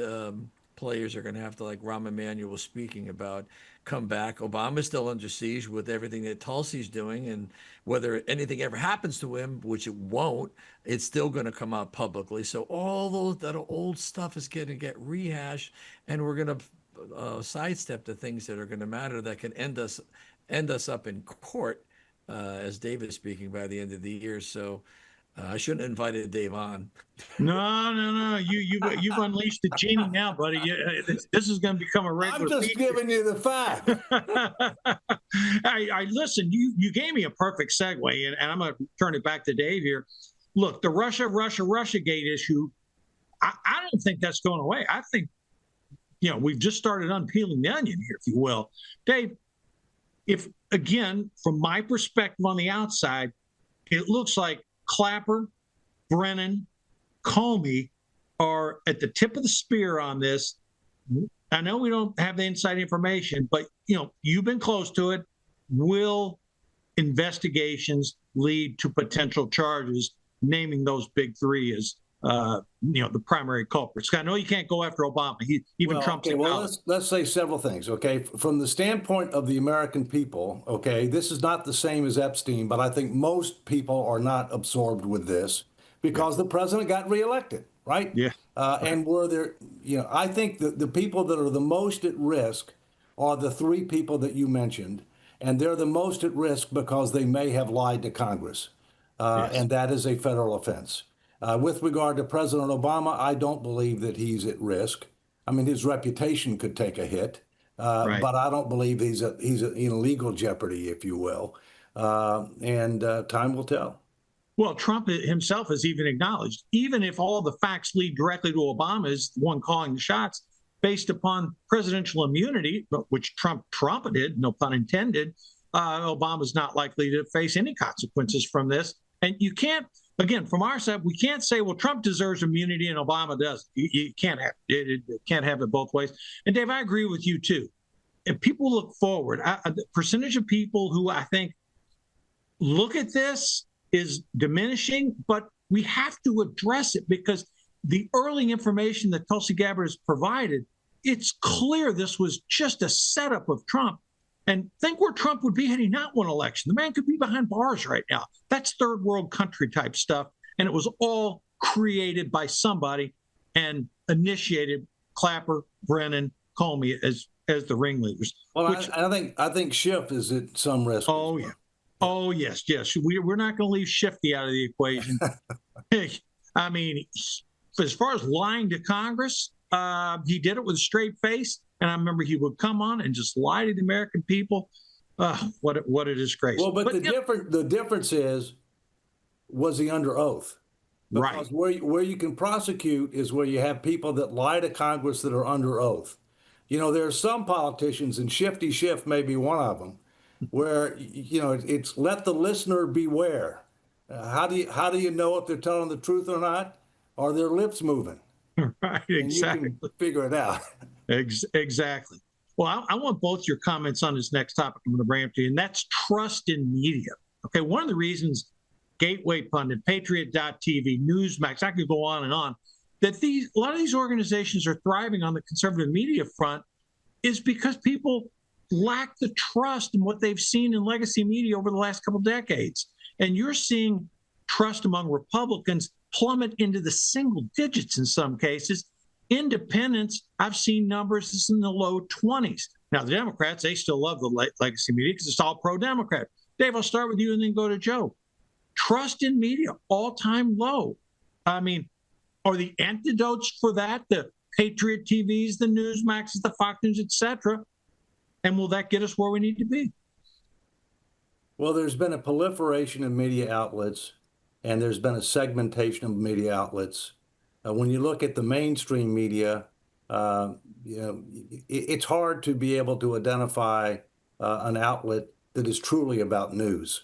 players are going to have to, like Rahm Emanuel was speaking about, come back. Obama's still under siege with everything that Tulsi's doing, and whether anything ever happens to him, which it won't, it's still going to come out publicly. So all that old stuff is going to get rehashed, and we're going to sidestep the things that are going to matter that can end us up in court, as Dave is speaking, by the end of the year. So I shouldn't have invited Dave on. No. You've unleashed the genie now, buddy. This is going to become a regular. I'm just giving you the fact. I listen. You gave me a perfect segue, and I'm going to turn it back to Dave here. Look, the Russia gate issue. I don't think that's going away. I think we've just started unpeeling the onion here, if you will, Dave. If again, from my perspective on the outside, it looks like Clapper, Brennan, Comey are at the tip of the spear on this. I know we don't have the inside information, but you've been close to it. Will investigations lead to potential charges, naming those big three as the primary culprits. I know you can't go after Obama. Trump's okay, well, let's say several things. Okay, from the standpoint of the American people, okay, this is not the same as Epstein, but I think most people are not absorbed with this because the president got reelected, right? Yeah. And were there, I think that the people that are the most at risk are the three people that you mentioned, and they're the most at risk because they may have lied to Congress, and that is a federal offense. With regard to President Obama, I don't believe that he's at risk. I mean, his reputation could take a hit, but I don't believe he's in legal jeopardy, if you will. And time will tell. Well, Trump himself has even acknowledged, even if all the facts lead directly to Obama as the one calling the shots, based upon presidential immunity, which Trump trumpeted, no pun intended, Obama's not likely to face any consequences from this. And you can't, again, from our side, we can't say, well, Trump deserves immunity and Obama doesn't. You can't have it. It can't have it both ways. And Dave, I agree with you too. If people look forward, the percentage of people who I think look at this is diminishing, but we have to address it because the early information that Tulsi Gabbard has provided, it's clear this was just a setup of Trump. And think where Trump would be had he not won election. The man could be behind bars right now. That's third world country type stuff. And it was all created by somebody and initiated Clapper, Brennan, Comey as the ringleaders. Well, I think Schiff is at some risk. Oh, yeah. Oh, yes. We're not going to leave Shifty out of the equation. I mean, as far as lying to Congress, he did it with a straight face. And I remember he would come on and just lie to the American people. What a disgrace. Well, but the difference is, was he under oath? Because where you can prosecute is where you have people that lie to Congress that are under oath. There are some politicians, and Shifty Schiff may be one of them, where it's let the listener beware. How do you know if they're telling the truth or not? Are their lips moving? Right, exactly. And you can figure it out. Exactly. Well, I want both your comments on this next topic I'm going to bring up to you, and that's trust in media. Okay, one of the reasons Gateway Pundit, Patriot.tv, Newsmax, I could go on, that a lot of these organizations are thriving on the conservative media front is because people lack the trust in what they've seen in legacy media over the last couple decades. And you're seeing trust among Republicans plummet into the single digits in some cases. Independents, I've seen numbers that's in the low 20s. Now, the Democrats, they still love the legacy media because it's all pro-Democrat. Dave, I'll start with you and then go to Joe. Trust in media, all-time low. I mean, are the antidotes for that the Patriot TVs, the Newsmaxes, the Fox News, et cetera? And will that get us where we need to be? Well, there's been a proliferation of media outlets, and there's been a segmentation of media outlets. When you look at the mainstream media, it's hard to be able to identify an outlet that is truly about news.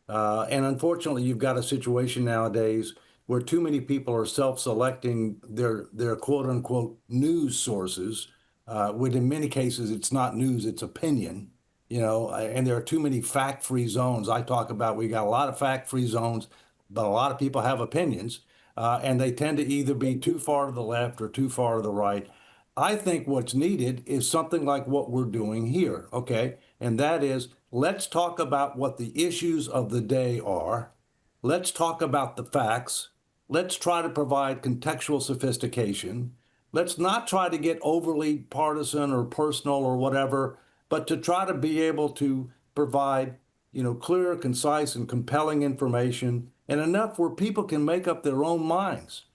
And unfortunately, you've got a situation nowadays where too many people are self-selecting their quote-unquote news sources, when in many cases it's not news, it's opinion. And there are too many fact-free zones. I talk about we got a lot of fact-free zones, but a lot of people have opinions, and they tend to either be too far to the left or too far to the right. I think what's needed is something like what we're doing here, okay? And that is, let's talk about what the issues of the day are. Let's talk about the facts. Let's try to provide contextual sophistication. Let's not try to get overly partisan or personal or whatever, but to try to be able to provide, clear, concise, and compelling information, and enough where people can make up their own minds,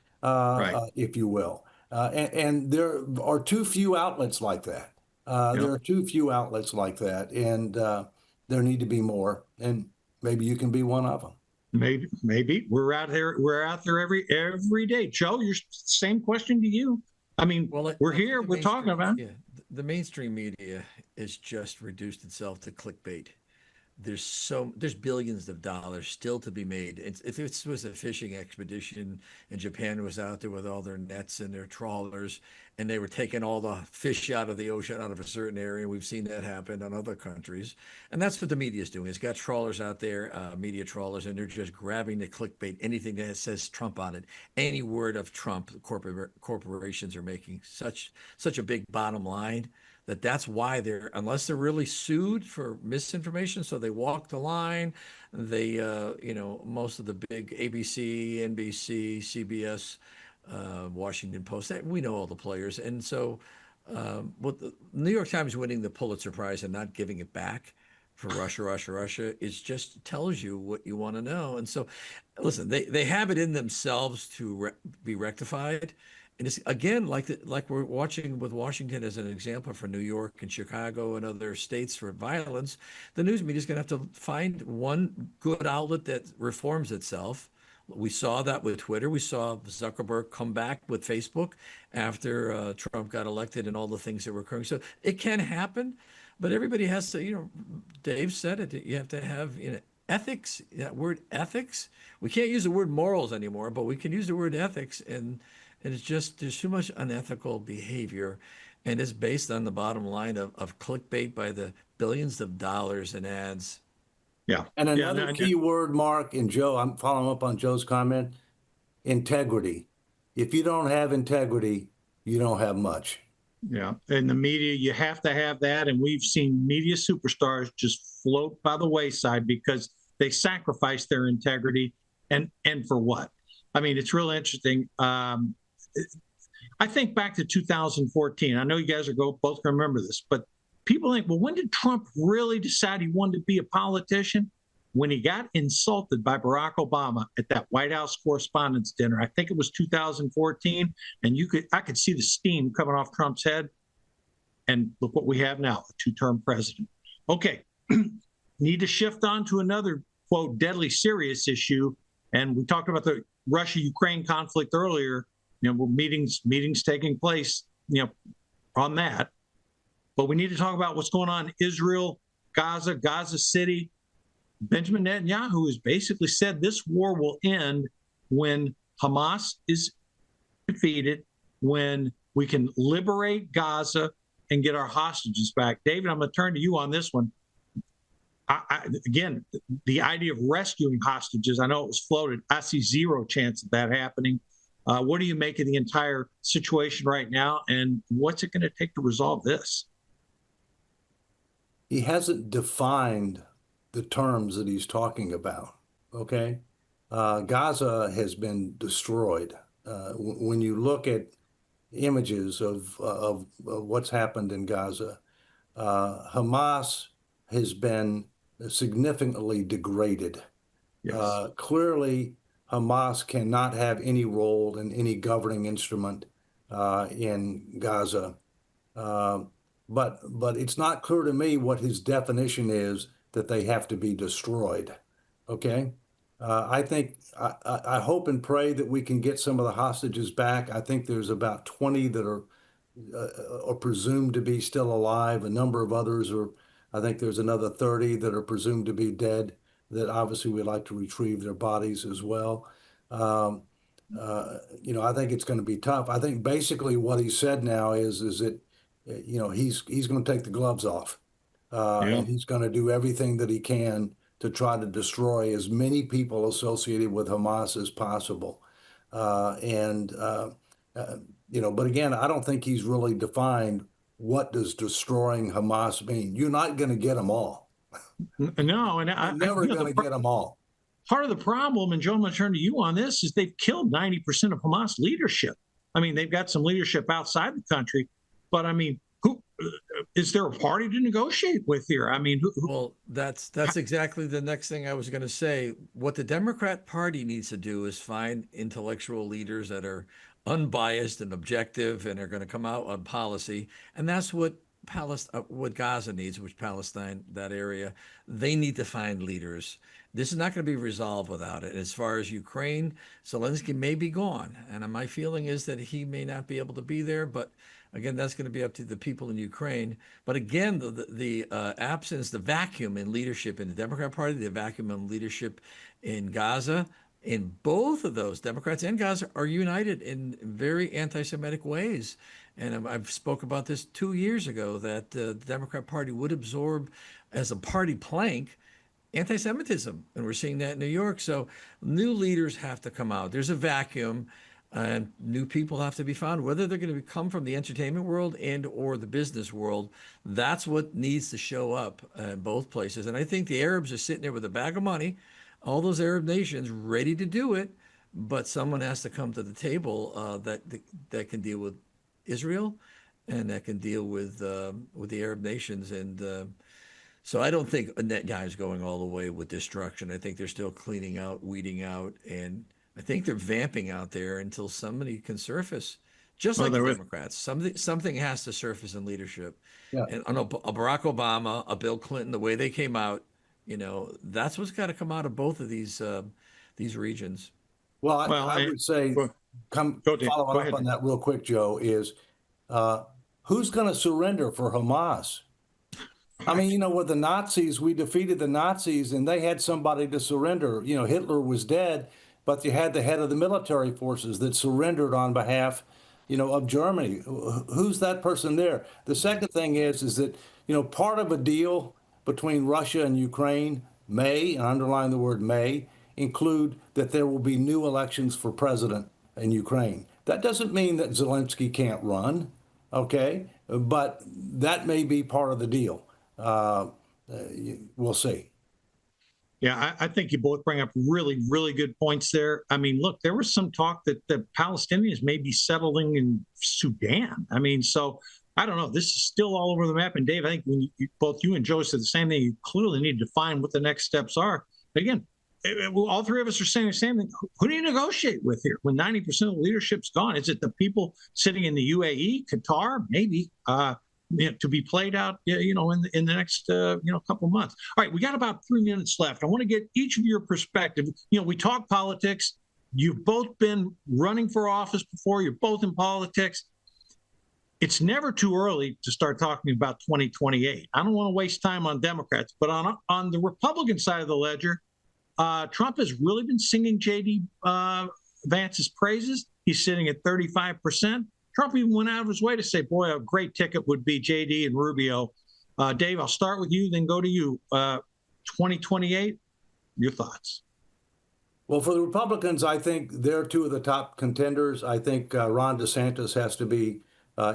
if you will. And there are too few outlets like that. There are too few outlets like that, and there need to be more. And maybe you can be one of them. Maybe we're out there every day. Joe, same question to you. I mean, we're here, we're talking about it. The mainstream media has just reduced itself to clickbait. there's billions of dollars still to be made. If this was a fishing expedition and Japan was out there with all their nets and their trawlers and they were taking all the fish out of the ocean out of a certain area, we've seen that happen in other countries. And that's what the media is doing. It's got trawlers out there, media trawlers, and they're just grabbing the clickbait, anything that says Trump on it, any word of Trump. Corporations are making such a big bottom line that's why unless they're really sued for misinformation, so they walk the line. They, most of the big ABC, NBC, CBS, Washington Post, we know all the players. And so what the New York Times winning the Pulitzer Prize and not giving it back for Russia is just tells you what you want to know. And so, listen, they have it in themselves to be rectified. And it's again like we're watching with Washington as an example for New York and Chicago and other states for violence. The news media is going to have to find one good outlet that reforms itself. We saw that with Twitter. We saw Zuckerberg come back with Facebook after Trump got elected and all the things that were occurring. So it can happen, but everybody has to, Dave said it, you have to have, ethics, that word ethics. We can't use the word morals anymore, but we can use the word ethics. And it's just, there's too much unethical behavior. And it's based on the bottom line of clickbait by the billions of dollars in ads. Yeah. And another key word, Mark, and Joe, I'm following up on Joe's comment, integrity. If you don't have integrity, you don't have much. Yeah. In the media, you have to have that. And we've seen media superstars just float by the wayside because they sacrifice their integrity. And for what? I mean, it's real interesting. I think back to 2014. I know you guys are both remember this, but people think, well, when did Trump really decide he wanted to be a politician? When he got insulted by Barack Obama at that White House Correspondents' Dinner. I think it was 2014, and I could see the steam coming off Trump's head. And look what we have now, a two-term president. Okay, need to shift on to another, quote, deadly serious issue. And we talked about the Russia-Ukraine conflict earlier. Meetings taking place, on that. But we need to talk about what's going on in Israel, Gaza City. Benjamin Netanyahu has basically said this war will end when Hamas is defeated, when we can liberate Gaza and get our hostages back. David, I'm going to turn to you on this one. Again, the idea of rescuing hostages, I know it was floated. I see zero chance of that happening. What do you make of the entire situation right now, and what's it going to take to resolve this? He hasn't defined the terms that he's talking about, okay? Gaza has been destroyed. When you look at images of what's happened in Gaza, Hamas has been significantly degraded. Yes. Clearly, Hamas cannot have any role in any governing instrument in Gaza. But it's not clear to me what his definition is that they have to be destroyed. Okay? I hope and pray that we can get some of the hostages back. I think there's about 20 that are presumed to be still alive. A number of others I think there's another 30 that are presumed to be dead that obviously we'd like to retrieve their bodies as well. I think it's going to be tough. I think basically what he said now is that, he's going to take the gloves off. And he's going to do everything that he can to try to destroy as many people associated with Hamas as possible. But again, I don't think he's really defined what does destroying Hamas mean. You're not going to get them all. No, and I'm never going to get them all. Part of the problem, and Joe, I'm going to turn to you on this, is they've killed 90% of Hamas leadership. I mean, they've got some leadership outside the country, but I mean, who is there a party to negotiate with here? I mean, well, that's exactly the next thing I was going to say. What the Democrat Party needs to do is find intellectual leaders that are unbiased and objective and are going to come out on policy, and that's what what Gaza needs, which Palestine, that area, they need to find leaders. This is not going to be resolved without it. As far as Ukraine, Zelensky may be gone, and my feeling is that he may not be able to be there, but Again, that's going to be up to the people in Ukraine. But again, the absence, the vacuum in leadership in the Democrat Party, the vacuum in leadership in Gaza, in both of those, Democrats and Gaza are united in very anti-Semitic ways. And I've spoke about this 2 years ago, that the Democrat Party would absorb as a party plank anti-Semitism, and we're seeing that in New York. So new leaders have to come out. There's a vacuum, and new people have to be found, whether they're going to come from the entertainment world and or the business world. That's what needs to show up in both places. And I think the Arabs are sitting there with a bag of money, all those Arab nations ready to do it, but someone has to come to the table that can deal with Israel and that can deal with the Arab nations. And so I don't think Netanyahu is going all the way with destruction. I think they're still cleaning out, weeding out, and I think they're vamping out there until somebody can surface, just like the Democrats. Something has to surface in leadership. Yeah. And I know a Barack Obama, a Bill Clinton, the way they came out, that's what's got to come out of both of these regions. Well, I would say, following up on that real quick, Joe, is who's going to surrender for Hamas? I mean, with the Nazis, we defeated the Nazis and they had somebody to surrender. Hitler was dead, but you had the head of the military forces that surrendered on behalf, of Germany. Who's that person there? The second thing is that, part of a deal between Russia and Ukraine may, and underline the word may, include that there will be new elections for president in Ukraine. That doesn't mean that Zelensky can't run, okay? But that may be part of the deal. We'll see. Yeah, I think you both bring up really, really good points there. I mean, look, there was some talk that the Palestinians may be settling in Sudan. I mean, so I don't know. This is still all over the map. And Dave, I think when both you and Joe said the same thing, you clearly need to define what the next steps are. But again, all three of us are saying the same thing. Who do you negotiate with here when 90% of the leadership's gone? Is it the people sitting in the UAE, Qatar, maybe? To be played out, in the next, couple months. All right, we got about 3 minutes left. I want to get each of your perspective. We talk politics. You've both been running for office before. You're both in politics. It's never too early to start talking about 2028. I don't want to waste time on Democrats, but on the Republican side of the ledger, Trump has really been singing J.D. Vance's praises. He's sitting at 35%. Trump even went out of his way to say, boy, a great ticket would be J.D. and Rubio. Dave, I'll start with you, then go to you. 2028, your thoughts? Well, for the Republicans, I think they're two of the top contenders. I think Ron DeSantis has to be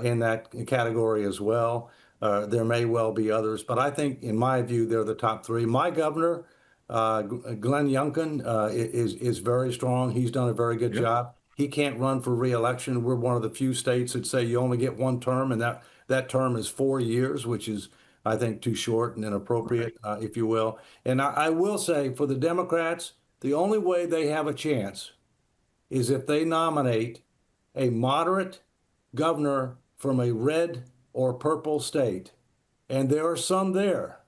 in that category as well. There may well be others, but I think, in my view, they're the top three. My governor, Glenn Youngkin, is very strong. He's done a very good job. He can't run for re-election. We're one of the few states that say you only get one term, and that term is 4 years, which is, I think, too short and inappropriate, if you will. And I will say, for the Democrats, the only way they have a chance is if they nominate a moderate governor from a red or purple state. And there are some there.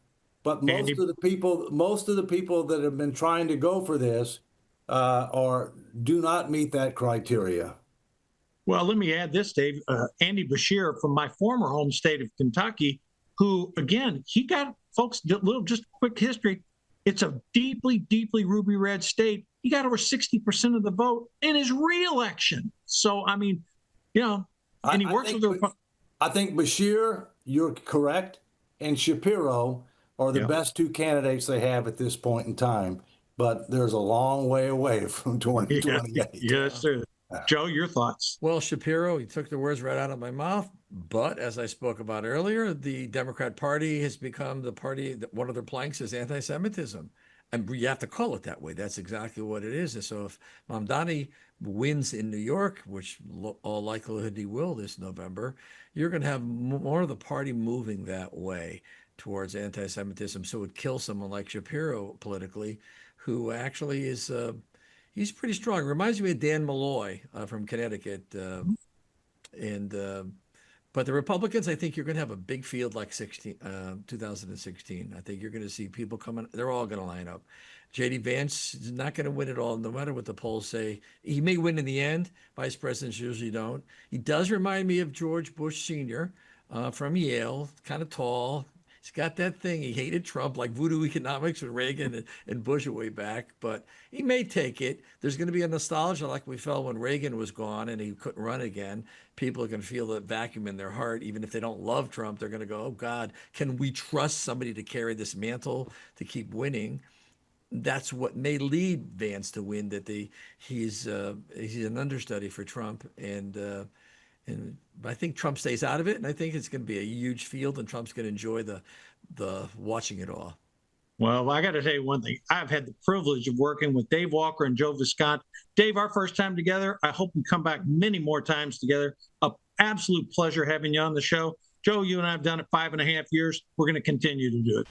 But most of the people that have been trying to go for this do not meet that criteria. Well, let me add this, Dave. Andy Beshear from my former home state of Kentucky, who, again, he got, folks, just quick history. It's a deeply, deeply ruby red state. He got over 60% of the vote in his reelection. So, I mean, and he works with the. I think Beshear, you're correct, and Shapiro are the best two candidates they have at this point in time. But there's a long way away from 2028. Yes, sir. Joe, your thoughts? Well, Shapiro, he took the words right out of my mouth. But as I spoke about earlier, the Democrat Party has become the party that one of their planks is anti-Semitism. And you have to call it that way. That's exactly what it is. And so if Mamdani wins in New York, which all likelihood he will this November, you're going to have more of the party moving that way towards anti-Semitism. So it kills someone like Shapiro politically, who actually is, he's pretty strong. Reminds me of Dan Malloy from Connecticut. But the Republicans, I think you're going to have a big field like 2016. I think you're going to see people coming. They're all going to line up. J.D. Vance is not going to win it all, no matter what the polls say. He may win in the end. Vice presidents usually don't. He does remind me of George Bush Sr. From Yale, kind of tall. He's got that thing. He hated Trump, like voodoo economics with Reagan and Bush way back, but he may take it. There's going to be a nostalgia like we felt when Reagan was gone and he couldn't run again. People are going to feel that vacuum in their heart. Even if they don't love Trump, they're going to go, oh, God, can we trust somebody to carry this mantle to keep winning? That's what may lead Vance to win, that he's an understudy for Trump. And I think Trump stays out of it, and I think it's going to be a huge field, and Trump's going to enjoy the watching it all. Well, I got to tell you one thing. I've had the privilege of working with Dave Walker and Joe Visconti. Dave, our first time together. I hope we come back many more times together. An absolute pleasure having you on the show. Joe, you and I have done it 5.5 years. We're going to continue to do it.